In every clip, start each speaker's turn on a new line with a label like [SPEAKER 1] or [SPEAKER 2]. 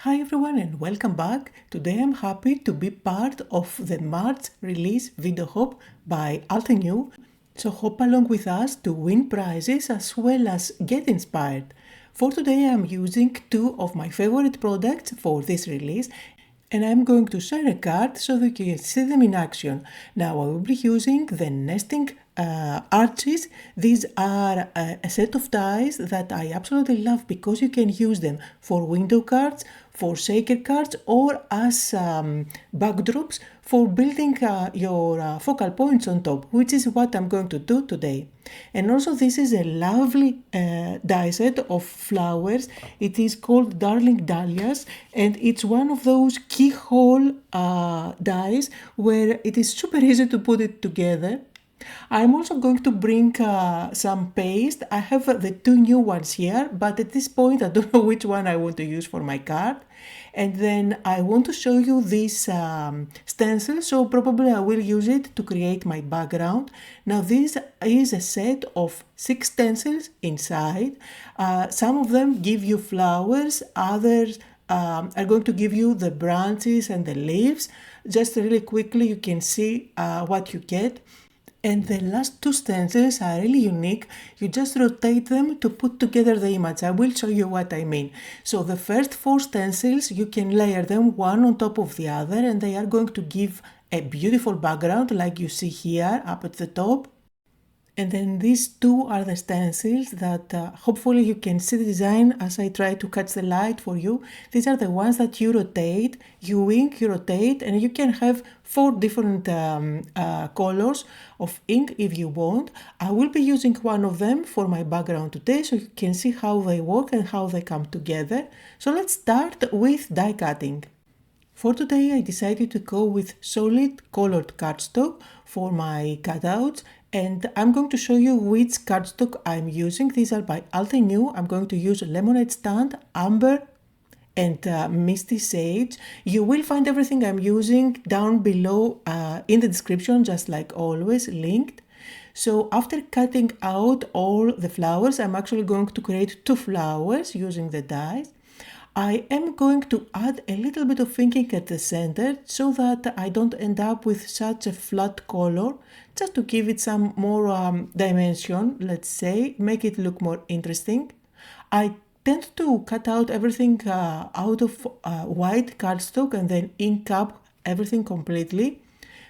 [SPEAKER 1] Hi everyone and welcome back. Today I'm happy to be part of the March release Video Hop by Altenew. So hop along with us to win prizes as well as get inspired. For today I'm using two of my favorite products for this release and I'm going to share a card so that you can see them in action. Now I will be using the nesting arches. These are a set of dies that I absolutely love because you can use them for window cards, for shaker cards, or as backdrops for building your focal points on top, which is what I'm going to do today. And also this is a lovely die set of flowers. It is called Darling Dahlias and it's one of those keyhole dies where it is super easy to put it together. I'm also going to bring some paste. I have the two new ones here, but at this point I don't know which one I want to use for my card. And then I want to show you this stencil, so probably I will use it to create my background. Now this is a set of 6 stencils inside. Some of them give you flowers, others are going to give you the branches and the leaves. Just really quickly you can see what you get. And the last 2 stencils are really unique. You just rotate them to put together the image. I will show you what I mean. So the first 4 stencils, you can layer them one on top of the other and they are going to give a beautiful background like you see here up at the top. And then these 2 are the stencils that hopefully you can see the design as I try to catch the light for you. These are the ones that you rotate, you ink, you rotate, and you can have 4 different colors of ink if you want. I will be using one of them for my background today so you can see how they work and how they come together. So let's start with die cutting. For today I decided to go with solid colored cardstock for my cutouts. And I'm going to show you which cardstock I'm using. These are by Altenew. I'm going to use Lemonade Stand, Amber, and Misty Sage. You will find everything I'm using down below in the description, just like always, linked. So after cutting out all the flowers, I'm actually going to create 2 flowers using the dies. I am going to add a little bit of inking at the center so that I don't end up with such a flat color, just to give it some more dimension, let's say, make it look more interesting. I tend to cut out everything out of white cardstock and then ink up everything completely.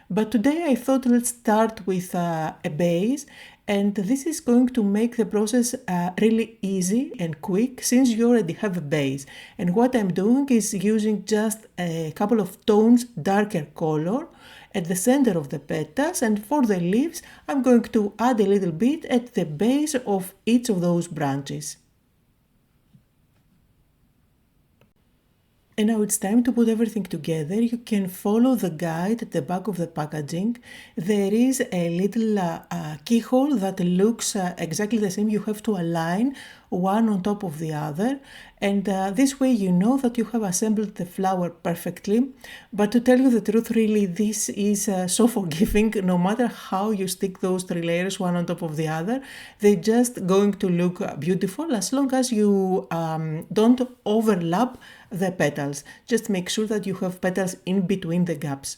[SPEAKER 1] But today I thought let's start with a base, and this is going to make the process really easy and quick since you already have a base. And what I'm doing is using just a couple of tones darker color at the center of the petals, and for the leaves I'm going to add a little bit at the base of each of those branches. And now it's time to put everything together. You can follow the guide at the back of the packaging. There is a little keyhole that looks exactly the same. You have to align one on top of the other, and this way you know that you have assembled the flower perfectly. But to tell you the truth, really this is so forgiving. No matter how you stick those 3 layers one on top of the other, they're just going to look beautiful as long as you don't overlap the petals. Just make sure that you have petals in between the gaps.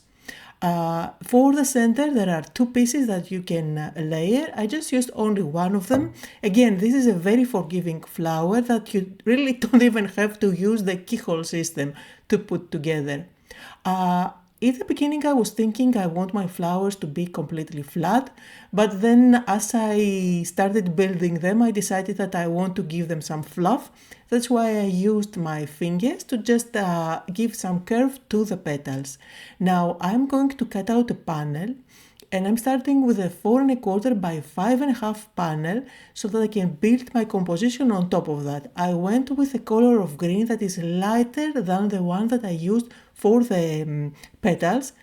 [SPEAKER 1] For the center there are 2 pieces that you can layer. I just used only one of them. Again, this is a very forgiving flower that you really don't even have to use the keyhole system to put together. In the beginning I was thinking I want my flowers to be completely flat, but then as I started building them I decided that I want to give them some fluff. That's why I used my fingers to just give some curve to the petals. Now I'm going to cut out a panel, and I'm starting with a 4 1/4 by 5 1/2 panel so that I can build my composition on top of that. I went with a color of green that is lighter than the one that I used for the petals.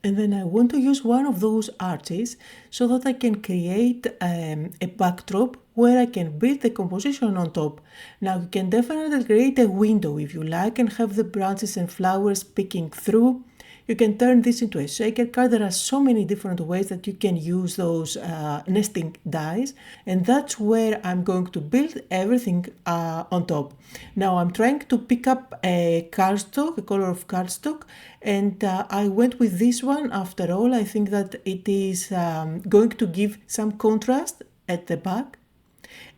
[SPEAKER 1] And then I want to use one of those arches so that I can create a backdrop where I can build the composition on top. Now you can definitely create a window if you like and have the branches and flowers peeking through. You can turn this into a shaker card. There are so many different ways that you can use those nesting dies, and that's where I'm going to build everything on top. Now I'm trying to pick up a cardstock, a color of cardstock, and I went with this one. After all, I think that it is going to give some contrast at the back.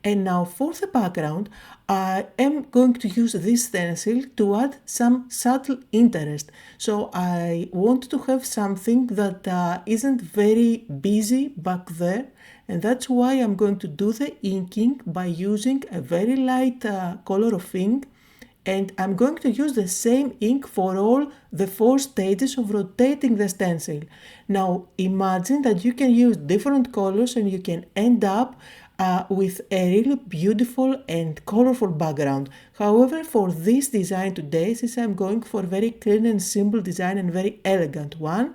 [SPEAKER 1] And now for the background, I am going to use this stencil to add some subtle interest. So I want to have something that isn't very busy back there, and that's why I'm going to do the inking by using a very light color of ink. And I'm going to use the same ink for all the 4 stages of rotating the stencil. Now imagine that you can use different colors and you can end up with a really beautiful and colorful background. However, for this design today, since I'm going for a very clean and simple design and very elegant one,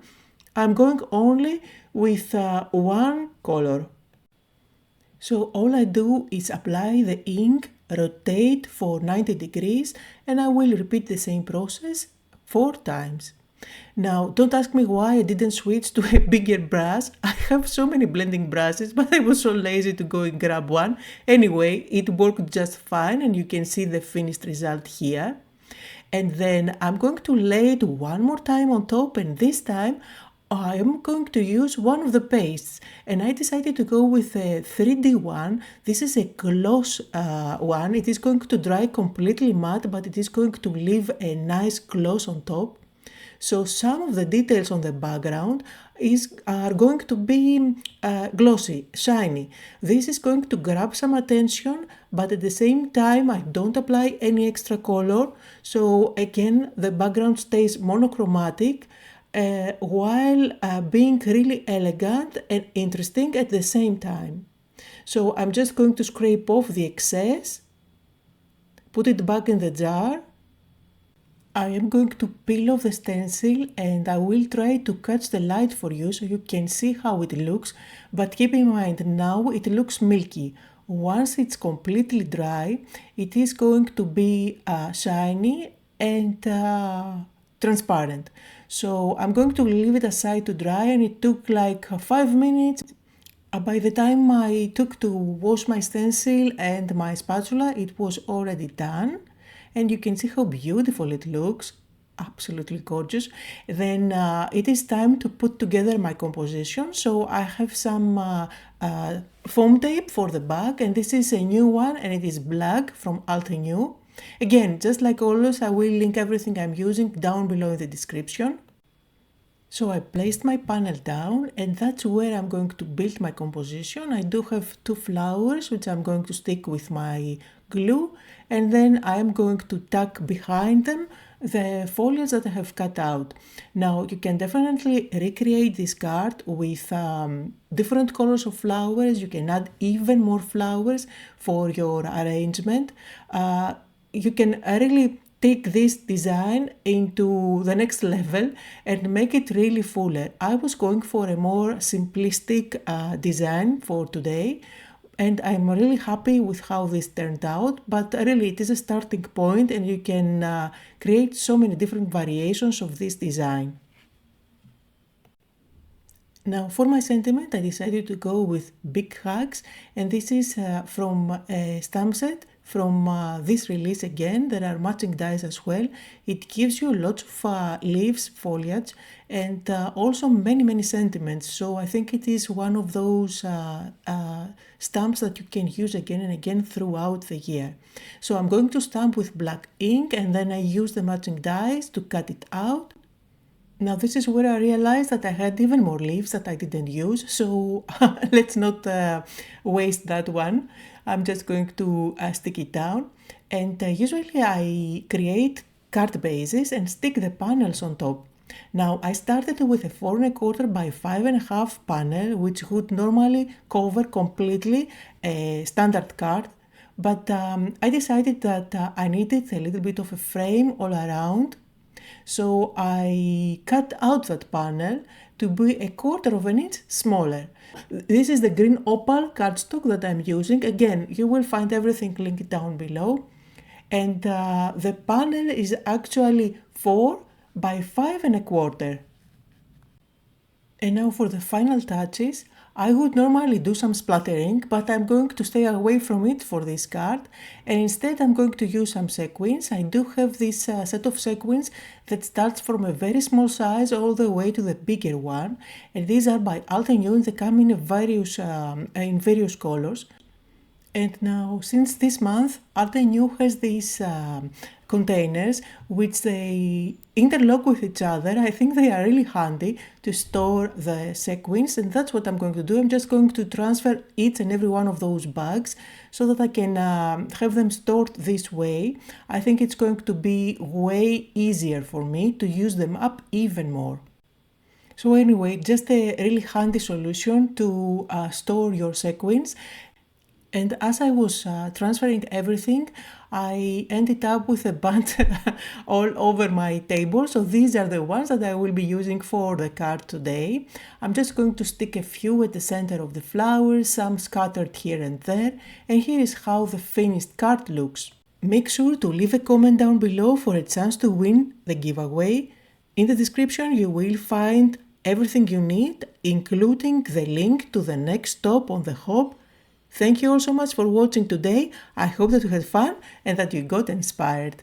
[SPEAKER 1] I'm going only with one color. So all I do is apply the ink, rotate for 90 degrees, and I will repeat the same process 4 times. Now, don't ask me why I didn't switch to a bigger brush. I have so many blending brushes, but I was so lazy to go and grab one. Anyway, it worked just fine, and you can see the finished result here. And then I'm going to lay it one more time on top, and this time I am going to use one of the pastes, and I decided to go with a 3D one. This is a gloss one. It is going to dry completely matte, but it is going to leave a nice gloss on top. So some of the details on the background are going to be glossy, shiny. This is going to grab some attention, but at the same time I don't apply any extra color. So again, the background stays monochromatic while being really elegant and interesting at the same time. So I'm just going to scrape off the excess, put it back in the jar. I am going to peel off the stencil and I will try to catch the light for you so you can see how it looks, but keep in mind now it looks milky. Once it's completely dry, it is going to be shiny and transparent. So I'm going to leave it aside to dry, and it took like 5 minutes. By the time I took to wash my stencil and my spatula, it was already done. And you can see how beautiful it looks, absolutely gorgeous. Then it is time to put together my composition. So I have some foam tape for the back, and this is a new one, and it is black from Altenew. Again, just like always, I will link everything I'm using down below in the description. So I placed my panel down, and that's where I'm going to build my composition. I do have 2 flowers which I'm going to stick with my glue, and then I am going to tuck behind them the foliage that I have cut out. Now you can definitely recreate this card with different colors of flowers. You can add even more flowers for your arrangement. You can really take this design into the next level and make it really fuller. I was going for a more simplistic design for today, and I'm really happy with how this turned out, but really it is a starting point and you can create so many different variations of this design. Now for my sentiment, I decided to go with Big Hugs, and this is from a stamp set from this release again. There are matching dies as well. It gives you lots of leaves, foliage, and also many sentiments. So I think it is one of those stamps that you can use again and again throughout the year. So I'm going to stamp with black ink, and then I use the matching dies to cut it out. Now this is where I realized that I had even more leaves that I didn't use, so let's not waste that one. I'm just going to stick it down, and usually I create card bases and stick the panels on top. Now I started with a 4 1/4 by 5 1/2 panel, which would normally cover completely a standard card, but I decided that I needed a little bit of a frame all around. So I cut out that panel to be a 1/4 inch smaller. This is the green opal cardstock that I'm using. Again, you will find everything linked down below. And the panel is actually 4 by 5 1/4. And now for the final touches. I would normally do some splattering, but I'm going to stay away from it for this card, and instead I'm going to use some sequins. I do have this set of sequins that starts from a very small size all the way to the bigger one, and these are by Altenew and they come in various colors. And now, since this month, Altenew has these containers which they interlock with each other. I think they are really handy to store the sequins, and that's what I'm going to do. I'm just going to transfer each and every one of those bags so that I can have them stored this way. I think it's going to be way easier for me to use them up even more. So anyway, just a really handy solution to store your sequins. And as I was transferring everything, I ended up with a bunch all over my table. So these are the ones that I will be using for the card today. I'm just going to stick a few at the center of the flowers, some scattered here and there. And here is how the finished card looks. Make sure to leave a comment down below for a chance to win the giveaway. In the description you will find everything you need, including the link to the next stop on the hop. Thank you all so much for watching today. I hope that you had fun and that you got inspired.